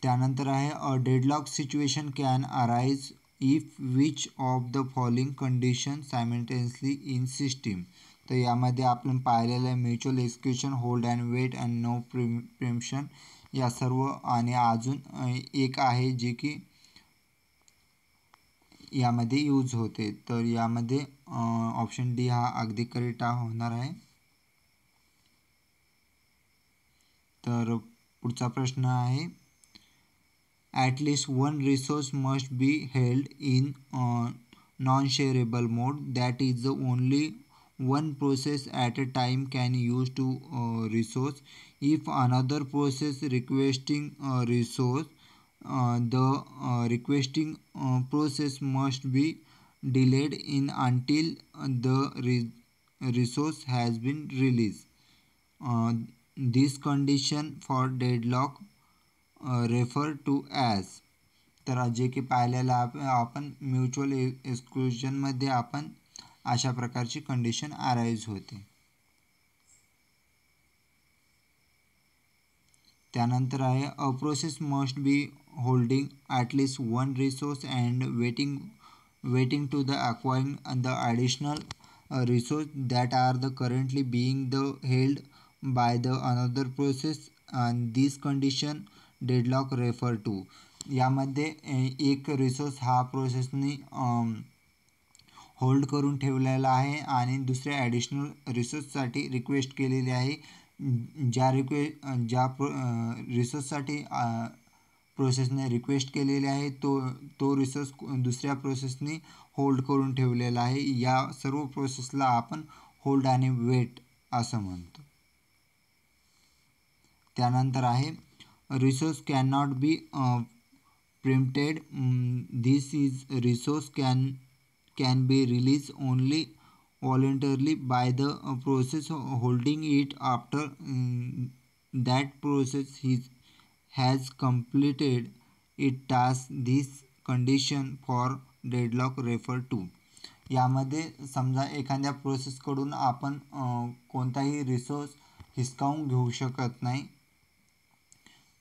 त्यानंतर आहे a deadlock situation can arise if which of the following condition simultaneously in system. तर यामध्ये आपण पाहिलेलं आहे mutual exclusion, hold and wait and no preemption या सर्व. आणि अजून एक आहे जे की यामध्ये यूज होते. तर यामध्ये ऑप्शन डी हा अगदी करेक्ट होणार आहे. तर पुढचा प्रश्न आहे at least one resource must be held in non-shareable mode, that is the only one process at a time can use to resource. If another process requesting a resource, the requesting process must be delayed in until the resource has been released. uh, this condition for deadlock refer to as. तर जे की पाहिलेलं आपण म्युच्युअल एक्सक्लुजनमध्ये आपण अशा प्रकारची कंडिशन अराईज होते. त्यानंतर आहे a process must be holding at least one resource and waiting to the acquiring the additional resource that are the currently being the held by the another process, and this condition deadlock refer to. यामध्ये एक रिसोर्स हा प्रोसेसनी होल्ड करून ठेवलेला आहे आणि दुसऱ्या ॲडिशनल रिसोर्ससाठी रिक्वेस्ट केलेली आहे. ज्या रिसोर्ससाठी प्रोसेसने रिक्वेस्ट केलेली आहे तो रिसोर्स दुसऱ्या प्रोसेसने होल्ड करून ठेवलेला आहे. या सर्व प्रोसेसला आपण होल्ड आणि वेट असं म्हणतो. त्यानंतर आहे resource can not be preempted. This is resource can be released only voluntarily by the process holding it after that process has completed its task. This condition for deadlock refer to. यामध्ये समजा एखाद्या प्रोसेसकडून आपण कोणताही रिसोर्स हिसकावून घेऊ शकत नाही,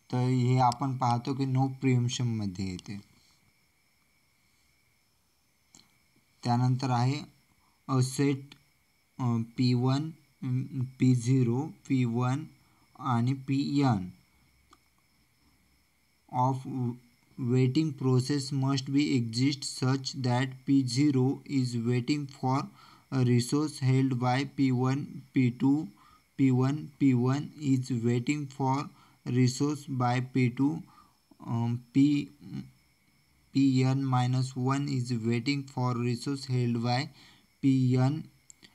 तर हे आपण पाहतो की नो प्रिएम्पशनमध्ये येते. त्यानंतर आहे a set P1, P0, P1 आणि Pn of waiting process must be exist such that P0 is waiting for a resource held by P1, P2, P1 is waiting for resource by P2, Pn-1 is waiting for resource held by Pn,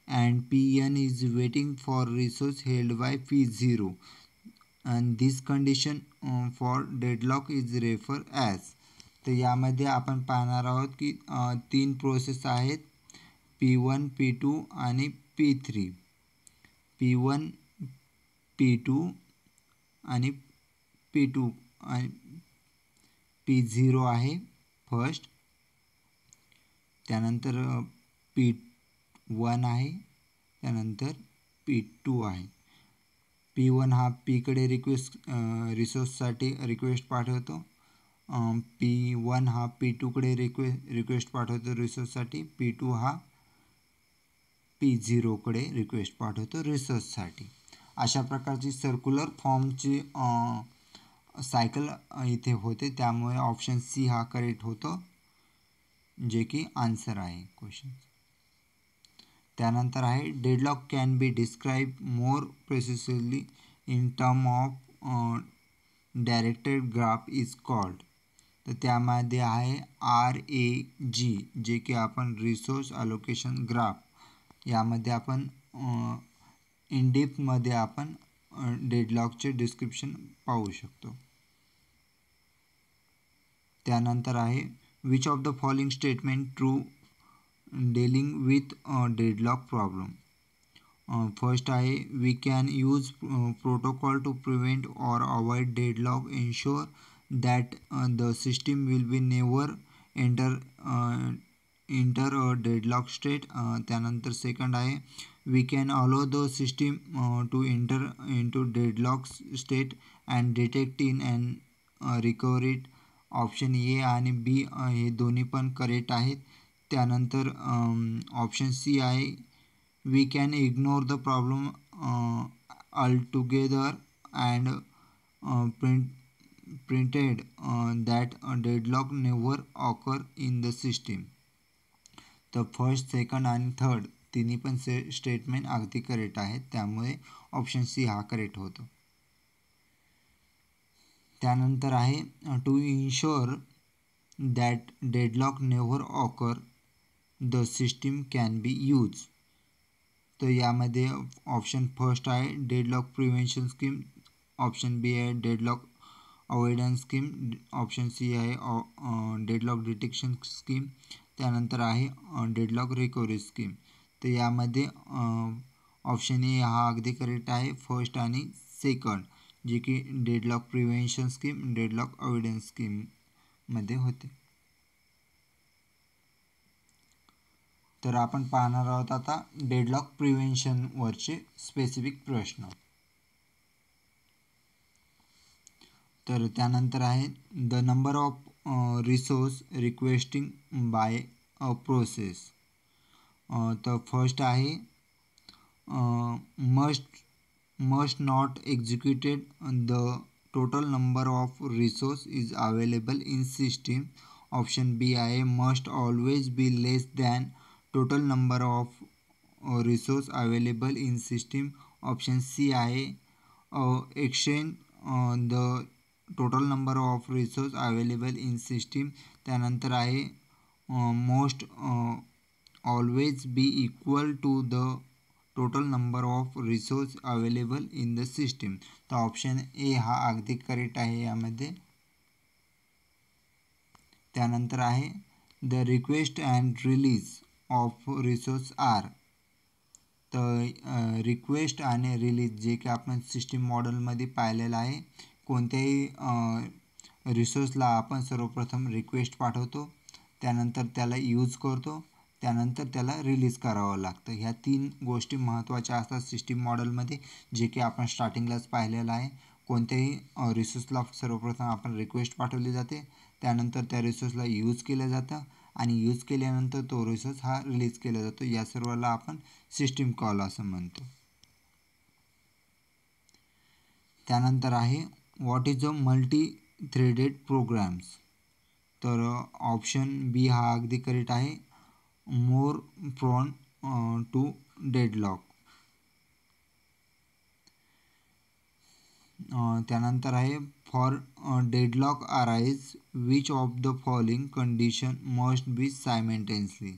and Pn is waiting for resource held by P0, and this condition for deadlock is refer as. तर यामध्ये आपण पाहणार आहोत की 3 प्रोसेस आहेत P1, P2 आणि P3. P1, P2 आणि P2 आणि P0 आहे फर्स्ट. त्यानंतर P1 आहे, त्यानंतर P2 आहे. P1 हा Pकडे रिसोर्ससाठी रिक्वेस्ट पाठवतो. P1 हा P2कडे रिक्वेस्ट पाठवतो रिसोर्ससाठी. P2 हा P0कडे रिक्वेस्ट पाठवतो रिसोर्ससाठी. अशा प्रकारची सर्क्युलर फॉर्मची सायकल इथे होते. त्यामुळे ऑप्शन सी हा करेक्ट होतो, जे की आन्सर आहे क्वेश्चन. त्यानंतर आहे deadlock can B describe more precisely in term of directed graph is called. तर त्यामध्ये आहे RAG, जे की आपण रिसोर्स अलोकेशन ग्राफ. यामध्ये आपण इनडेप्थमध्ये आपण डेडलॉकचे डिस्क्रिप्शन पाहू शकतो. त्यानंतर आहे which of the following statement true dealing with a deadlock problem. First आहे we can use protocol to prevent or avoid deadlock, ensure that the system will be never enter enter deadlock state. त्यानंतर सेकंड आहे we can allow the system to enter into deadlock state and detect in and recover it. Option A आणि बी हे दोन्ही पण करेक्ट आहेत. त्यानंतर ऑप्शन सी आहे we can ignore the problem altogether and printed that a deadlock never occur in the system. तर फर्स्ट, सेकंड आणि थर्ड तिन्ही पण स्टेटमेंट अगदी करेक्ट आहेत, त्यामुळे ऑप्शन सी हा करेक्ट होतो. त्यानंतर आहे to ensure that deadlock never occur the system can be use. तर यामध्ये ऑप्शन फर्स्ट आहे deadlock prevention scheme, option B आहे deadlock avoidance scheme, option C आहे डेडलॉक डिटेक्शन स्कीम, त्यानंतर आहे डेडलॉक रिकव्हरी स्कीम. तर यामध्ये ऑप्शन ए हा अगदी करेक्ट आहे, फर्स्ट आणि सेकंड, जे की deadlock prevention scheme, deadlock avoidance स्कीममध्ये होते. तर आपण पाहणार आहोत आता डेडलॉक प्रिव्हेन्शनवरचे स्पेसिफिक प्रश्न. तर त्यानंतर आहे the number of resource requesting by a process. तर फर्स्ट आहे must not executed the total number of resource is available in system. Option B आहे must always be less than total number of resource available in system. Option C आहे exchange the total number of resource available in system. त्यानंतर आहे must always be equal to the total number of resource available in the system. तर ऑप्शन ए हा अगदी करेक्ट आहे यामध्ये. त्यानंतर आहे the request and release of resource are. तर रिक्वेस्ट आणि रिलीज जे की आपण सिस्टीम मॉडेलमध्ये पाहिलेलं आहे, कोणत्याही रिसोर्सला आपण सर्वप्रथम रिक्वेस्ट पाठवतो, त्यानंतर त्याला यूज करतो, त्यानंतर त्याला रिलीज करावं लागतं. ह्या तीन गोष्टी महत्त्वाच्या असतात सिस्टीम मॉडेलमध्ये, जे की आपण स्टार्टिंगलाच पाहिलेलं आहे. कोणत्याही रिसोर्सला सर्वप्रथम आपण रिक्वेस्ट पाठवली जाते, त्यानंतर त्या रिसोर्सला यूज केलं जातं आणि यूज केल्यानंतर तो रिसोर्स हा रिलीज केला जातो. या सर्वाला आपण सिस्टीम कॉल असं म्हणतो. त्यानंतर आहे what is a multi threaded programs. तर ऑप्शन बी हा अगदी करेक्ट आहे, मोर प्रोन टू डेडलॉक. त्यानंतर आहे for deadlock arise which of the following condition must be simultaneously.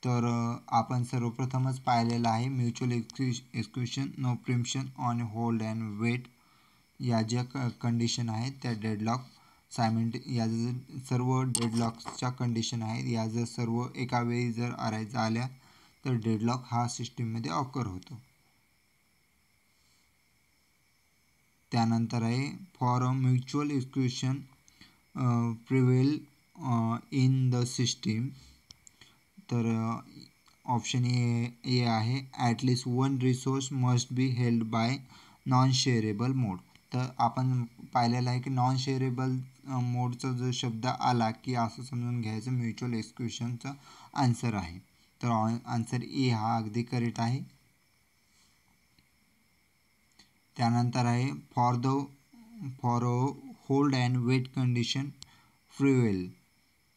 तर आपण सर्वप्रथमच पाहिलेलं आहे mutual exclusion, no preemption, on hold and wait या ज्या कंडिशन आहेत त्या डेडलॉक या सर्व डेडलॉक्सच्या कंडिशन आहेत. या जर सर्व एका वेळी जर अराइज आल्या तर डेडलॉक हा सिस्टीममध्ये ऑकर होतो. त्यानंतर आहे for a mutual exclusion prevail in the system. तर ऑप्शन ए आहे at least one resource must be held by non shareable mode. तर आपण पाहिलेलं आहे की नॉन शेअरेबल मोडचा जो शब्द आला की असं समजून घ्यायचं म्युच्युअल एक्सक्ल्युशनचा आन्सर आहे. तर आन्सर ए हा अगदी करेक्ट आहे. त्यानंतर आहे for hold and wait condition prevail.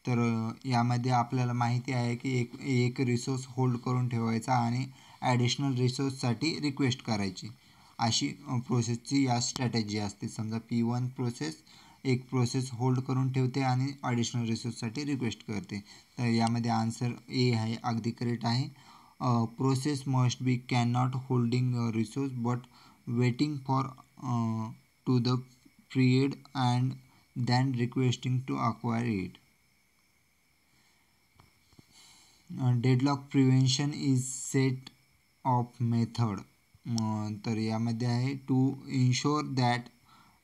तर यामध्ये आपल्याला माहिती आहे की एक रिसोर्स होल्ड करून ठेवायचा आणि ॲडिशनल रिसोर्ससाठी रिक्वेस्ट करायची, अशी प्रोसेसची या स्ट्रॅटेजी असते. समजा P1 प्रोसेस एक प्रोसेस होल्ड करून ठेवते आणि ॲडिशनल रिसोर्ससाठी रिक्वेस्ट करते. तर यामध्ये आन्सर ए आहे अगदी करेक्ट आहे. Process must be can not holding resource but waiting for to the period and then requesting to acquire it. Deadlock prevention is set of method. तर यामध्ये आहे to ensure that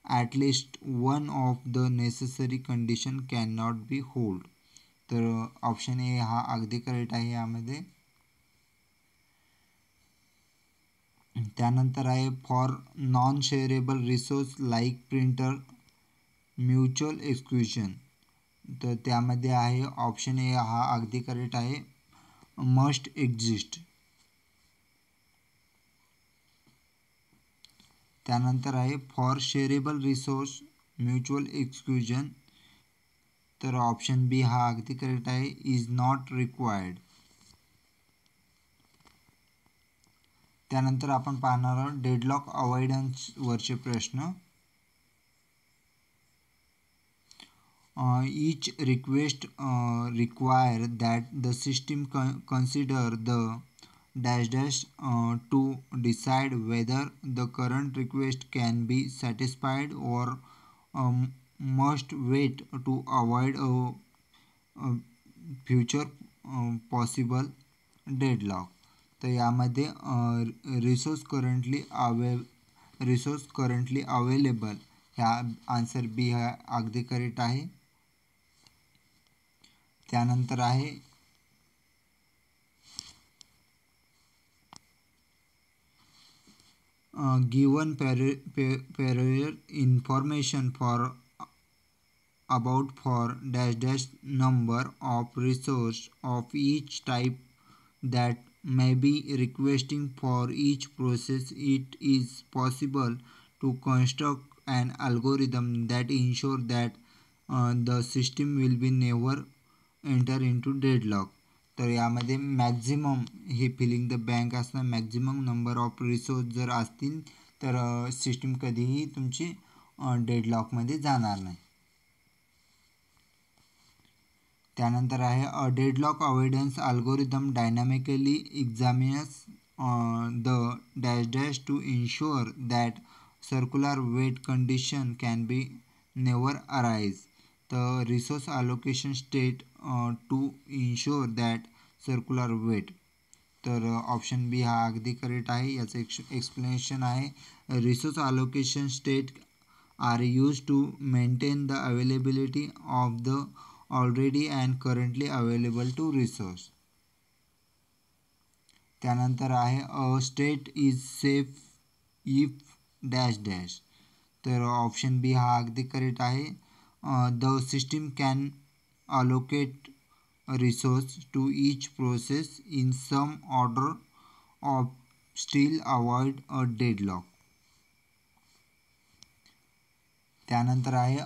at least one of the necessary condition can not be hold. तर ऑप्शन ए हा अगदी करेक्ट आहे यामध्ये. त्यानंतर आहे for non shareable resource like printer mutual exclusion. तर त्यामध्ये आहे ऑप्शन ए हा अगदी करेक्ट आहे, मस्ट एक्झिस्ट. त्यानंतर आहे फॉर शेअरेबल रिसोर्स म्युच्युअल एक्सक्ल्युजन. तर ऑप्शन बी हा अगदी करेक्ट आहे, इज नॉट रिक्वायर्ड. त्यानंतर आपण पाहणार आहोत डेडलॉक अवॉइडन्सवरचे प्रश्न. each request require that the system consider the dash dash to decide whether the current request can be satisfied or must wait to avoid a future possible deadlock. तर यामध्ये रिसोर्स करंटली अवेलेबल ह्या आन्सर बी हा अगदी करेक्ट आहे. त्यानंतर आहे given Periyar information for about for dash dash number of resource of each type that may be requesting for each process. It is possible to construct an algorithm that ensure that the system will be never enter into deadlock. तर यामध्ये मॅक्झिमम हे फिलिंग द बँक असणार, मॅक्झिमम नंबर ऑफ रिसोर्स जर असतील तर सिस्टीम कधीही तुमची डेडलॉकमध्ये जाणार नाही. त्यानंतर आहे a deadlock avoidance algorithm dynamically examines the dash dash to ensure that circular wait condition can be never arise. तर resource allocation state to ensure that circular wait. तर ऑप्शन बी हा अगदी करेक्ट आहे. याचं एक्सप्लेनेशन आहे, resource allocation state are use to maintain the availability of the already and currently available to resource. त्यानंतर आहे a state is safe if dash dash. तर ऑप्शन बी हा अगदी करेक्ट आहे, the system can allocate resource to each process in some order of still avoid a deadlock. त्यानंतर आहे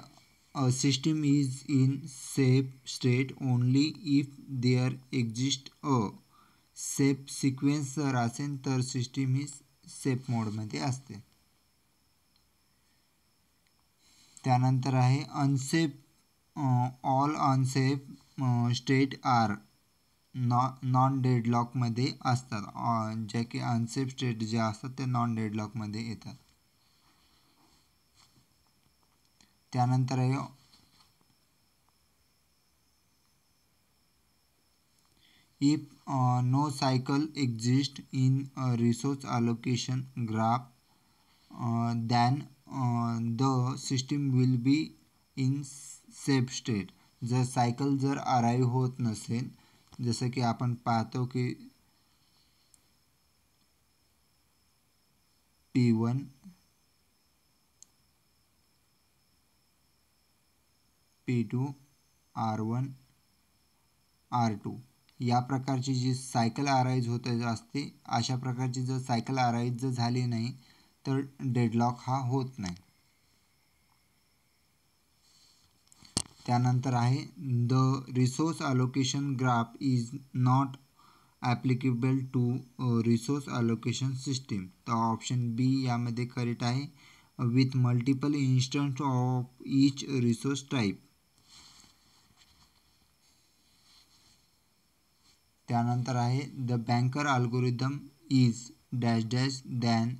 a system is in safe state only if there exists a safe sequence. जर असेल तर सिस्टीम ही सेफ मोडमध्ये असते. त्यानंतर आहे unsafe all unsafe state are non डेडलॉकमध्ये असतात. जे की अनसेफ स्टेट जे असतात ते नॉन डेडलॉकमध्ये येतात. त्यानंतर आहे if no cycle exists in a resource allocation graph, then the system will be in safe state. जर सायकल जर अराईव्ह होत नसेल, जसं की आपण पाहतो की P1 P2 R1 R2 या प्रकारची जी सायकल अराईज होत असते, अशा प्रकारची जर सायकल अराईज जर झाली नाही तर डेडलॉक हा होत नाही. त्यानंतर आहे the resource allocation graph is not applicable to resource allocation system. तर ऑप्शन बी यामध्ये करेक्ट आहे, with multiple instance of each resource type. त्यानंतर आहे the banker algorithm is dash dash than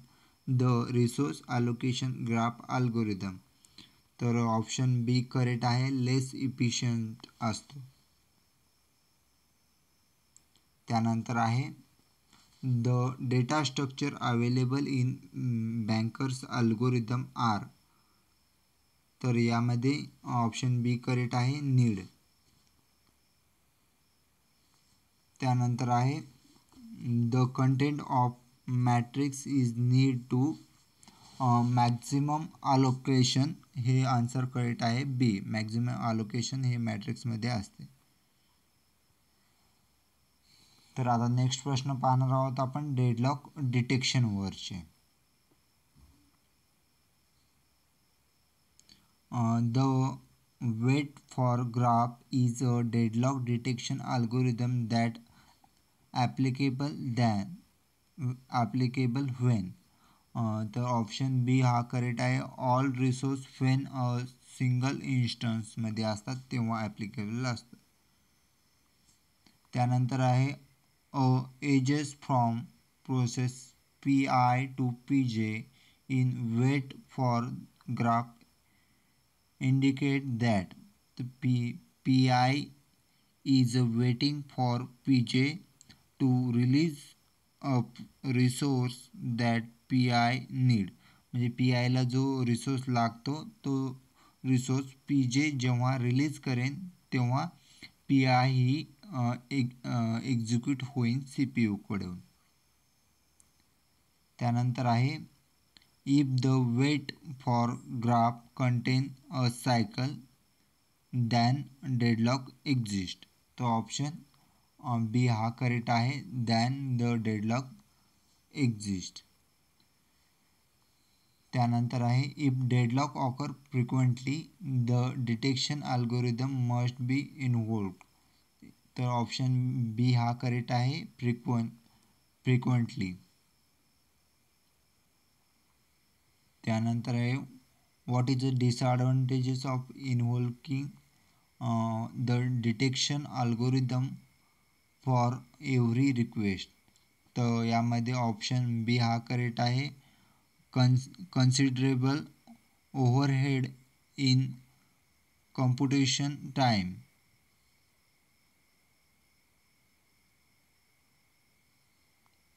the resource allocation graph algorithm. तर ऑप्शन बी करेक्ट आहे, लेस इफिशियंट असतो. त्यानंतर आहे the data structure available in bankers algorithm are. तर यामध्ये ऑप्शन बी करेक्ट आहे, नीड. त्यानंतर आहे the content of matrix is need to maximum allocation, हे आन्सर करेक्ट आहे बी. मॅक्झिमम अलोकेशन हे मॅट्रिक्समध्ये असते. तर आता नेक्स्ट प्रश्न पाहणार आहोत आपण डेडलॉक डिटेक्शनवरचे. The wait for graph is a deadlock detection algorithm that applicable when. तर ऑप्शन बी हा करेक्ट आहे. ऑल रिसोर्स वेन सिंगल इन्स्टन्समध्ये असतात तेव्हा ॲप्लिकेबल असतं. त्यानंतर आहे edges from process PI to PJ in wait for graph indicate that the PI is waiting for PJ to release a resource that PI need. म्हणजे PIला जो रिसोर्स लागतो तो रिसोर्स PJ जेव्हा रिलीज करेन तेव्हा PI ही एक्झिक्यूट होईल CPU कडून. त्यानंतर आहे if the wait for graph contain a cycle then deadlock exist. तो ऑप्शन बी हा करेक्ट आहे. then the deadlock exist. त्यानंतर आहे if deadlock occur frequently the detection algorithm must be involved. तर ऑप्शन बी हा करेक्ट आहे. फ्रिक्वेंटली. त्यानंतर आहे what is the disadvantages of invoking the detection algorithm for every request. तर यामध्ये ऑप्शन बी हा करेक्ट आहे. Considerable overhead in computation time.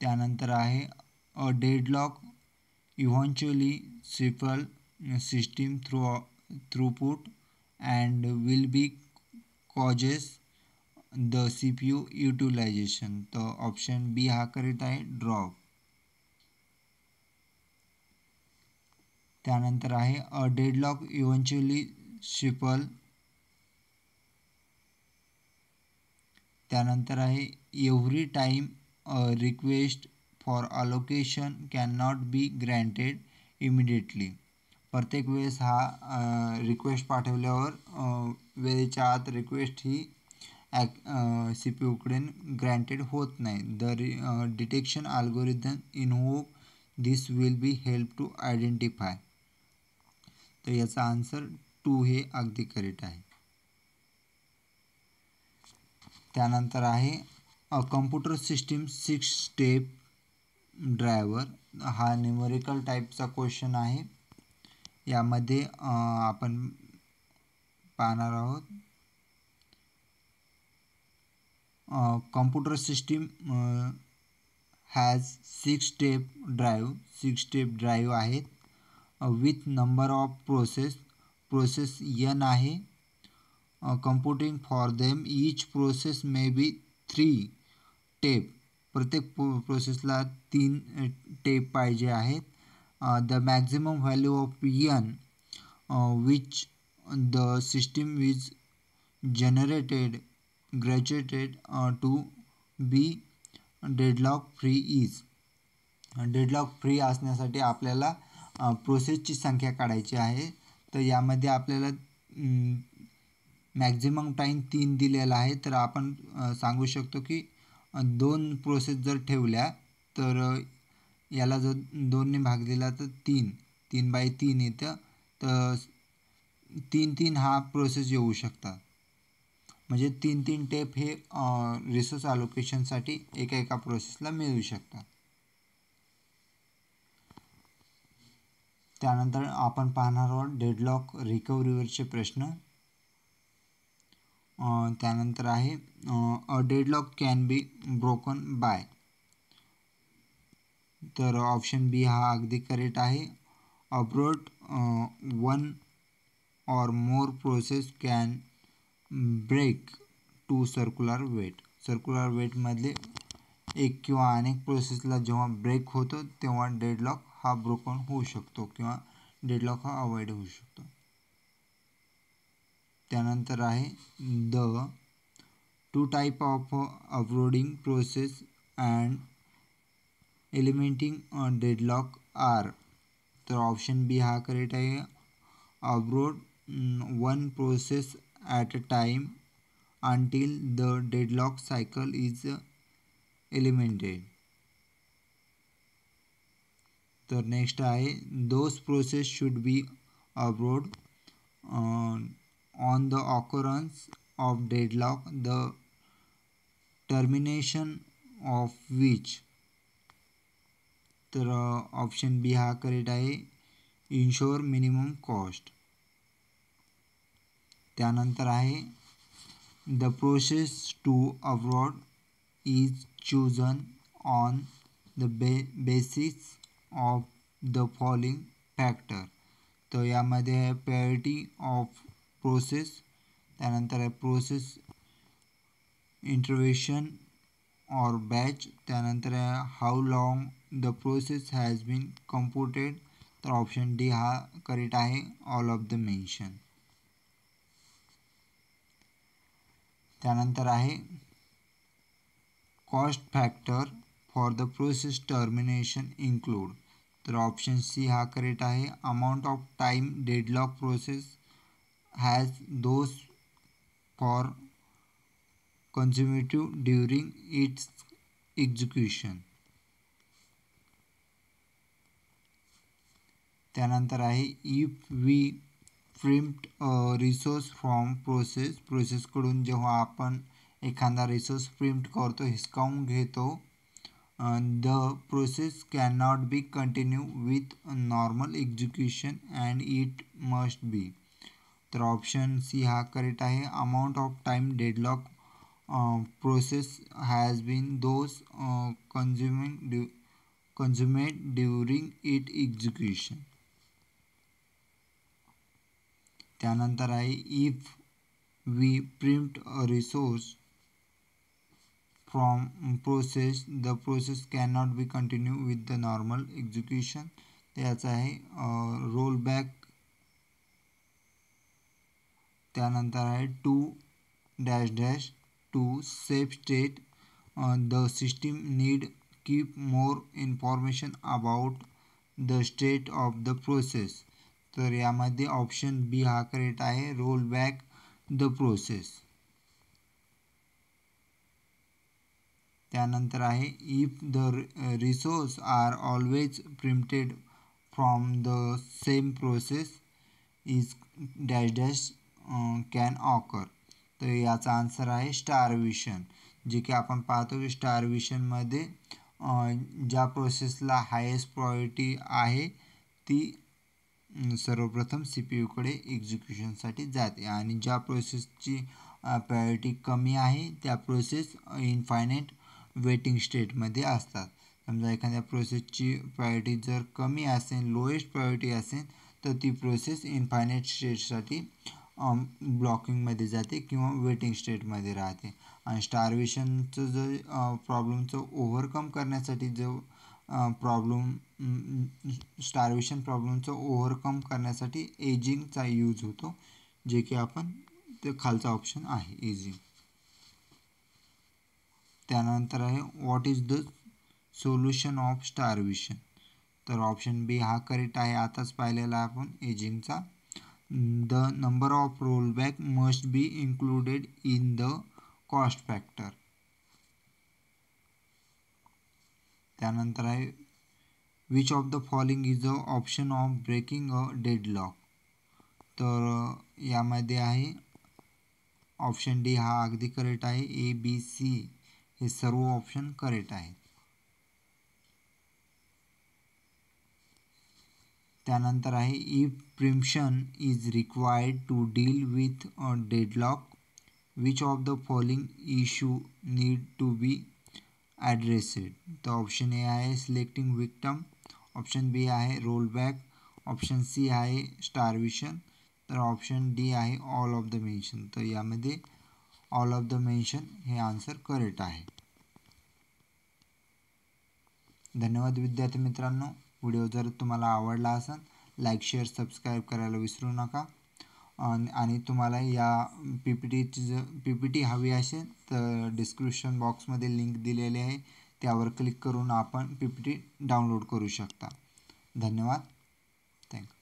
त्यानंतर आहे a deadlock eventually stifle system throughput and will be causes the CPU utilization. तर ऑप्शन बी हा करेक्ट आहे. ड्रॉप. त्यानंतर आहे अ डेडलॉक इव्हेंच्युअली स्टिफल. त्यानंतर आहे every time request for allocation can not be granted immediately. प्रत्येक वेळेस हा रिक्वेस्ट पाठवल्यावर वेळेच्या आत रिक्वेस्ट ही CPU कडे ग्रँटेड होत नाही. The detection algorithm invoke this will be help to identify. तर याचा आन्सर 2 हे अगदी करेक्ट आहे. त्यानंतर आहे a computer system 6 tape driver. हा न्यूमेरिकल टाईपचा क्वेश्चन आहे. यामध्ये आपण पाहणार आहोत computer system has 6 tape drive. 6 tape drive आहेत with number of process n आहे. Computing for them each process may be 3 tape. प्रत्येक प्रोसेसला 3 टेप पाहिजे आहेत. The maximum value of n which the system is generated graduated to be deadlock free is. Deadlock free असण्यासाठी आपल्याला प्रोसेसची संख्या काढायची आहे. तर यामध्ये आपल्याला मॅक्झिमम टाईम 3 दिलेला आहे. तर आपण सांगू शकतो की 2 प्रोसेस जर ठेवल्या तर याला जर 2ने भाग दिला तर 3/3 येतं. तर 3 हा प्रोसेस येऊ शकतात. म्हणजे 3 टेप हे रिसोर्स अलोकेशनसाठी एका प्रोसेसला मिळू शकतात. त्यानंतर आपण पाहणार आहोत डेडलॉक रिकव्हरीवरचे प्रश्न. त्यानंतर आहे a deadlock can be broken by. तर ऑप्शन बी हा अगदी करेक्ट आहे. Abort 1 or more process can break to circular wait. Circular वेटमधले एक किंवा अनेक प्रोसेसला जेव्हा ब्रेक होतो तेव्हा डेडलॉक हा ब्रोकन होऊ शकतो किंवा डेडलॉक हा अवॉइड होऊ शकतो. त्यानंतर आहे the two type of uploading process and eliminating deadlock are. तर ऑप्शन बी हा करेक्ट आहे. Upload one process at a time until the deadlock cycle is eliminated. तर नेक्स्ट आहे those process should be abroad on the occurrence of deadlock, the termination of which. तर ऑप्शन बी हा करेक्ट आहे. इन्शोर मिनिमम कॉस्ट. त्यानंतर आहे the process to abroad is chosen on the basis of the following factor. तर यामध्ये आहे प्रायोरिटी ऑफ प्रोसेस, त्यानंतर आहे प्रोसेस इंटरव्हेशन और बॅच, त्यानंतर आहे how long the process has been computed. तर ऑप्शन डी हा करेक्ट आहे. All of the mention. त्यानंतर आहे cost factor for the process termination include. तर ऑप्शन सी हा करेक्ट आहे. Amount of time deadlock process has those for consumptive during its execution. त्यानंतर आहे if we preempt resource from प्रोसेसकडून जेव्हा आपण एखादा रिसोर्स प्रिम्प्ट करतो, हिसकावून घेतो, the process can not be continue with normal execution and it must be. तर ऑप्शन सी हा करेक्ट आहे. Amount of time deadlock process has been those consumed during it execution. त्यानंतर आहे if we preempt a resource from process the process can not be continue with the normal execution. त्याचं आहे रोल बॅक. त्यानंतर आहे to dash dash to safe state the system need keep more information about the state of the process. तर यामध्ये ऑप्शन बी हा करेक्ट आहे. Roll back the process. त्यानंतर आहे if the resource are always preempted from the same process is dash dash can occur. तर याचा आन्सर आहे स्टारव्हेशन. जे की आपण पाहतो की स्टारव्हेशनमध्ये ज्या प्रोसेसला हायेस्ट प्रायोरिटी आहे ती सर्वप्रथम सी पी यूकडे एक्झिक्युशनसाठी जाते आणि ज्या प्रोसेसची प्रायोरिटी कमी आहे त्या प्रोसेस इनफायनाईट वेटिंग स्टेटमध्ये असतात. समजा एखाद्या प्रोसेसची प्रायोरिटी जर कमी असेल, लोएस्ट प्रायोरिटी असेल, तर ती प्रोसेस इनफायनाईट स्टेटसाठी ब्लॉकिंगमध्ये जाते किंवा वेटिंग स्टेटमध्ये राहते. आणि स्टारव्हेशनचं जर प्रॉब्लेमचं ओव्हरकम करण्यासाठी जो स्टारव्हेशन प्रॉब्लेमचं ओव्हरकम करण्यासाठी एजिंगचा यूज होतो, जे की आपण ते खालचा ऑप्शन आहे एजिंग. त्यानंतर आहे what is the solution of starvation. तर ऑप्शन बी हा करेक्ट आहे. आताच पाहिलेला आपण एजिंगचा. The number of rollback must be included in the cost factor. त्यानंतर आहे which of the following is a option of breaking a deadlock. तर यामध्ये आहे ऑप्शन डी हा अगदी करेक्ट आहे. ए बी सी हे सर्व ऑप्शन करेक्ट आहेत. त्यानंतर आहे if preemption is required to deal with a deadlock which of the following issue need to be addressed. तर ऑप्शन ए आहे सिलेक्टिंग विक्टम, ऑप्शन बी आहे रोल बॅक, ऑप्शन सी आहे स्टारव्हेशन, तर ऑप्शन डी आहे ऑल ऑफ द मेन्शन. तर यामध्ये ऑल ऑफ द मेन्शन हे आन्सर करेक्ट आहे. धन्यवाद विद्यार्थी मित्रांनो. व्हिडिओ जर तुम्हाला आवडला असेल लाईक शेअर सबस्क्राईब करायला विसरू नका. आणि तुम्हाला या PPT हवी असेल तर डिस्क्रिप्शन बॉक्समध्ये लिंक दिलेली आहे, त्यावर क्लिक करून आपण PPT डाउनलोड करू शकता. धन्यवाद. थँक्यू.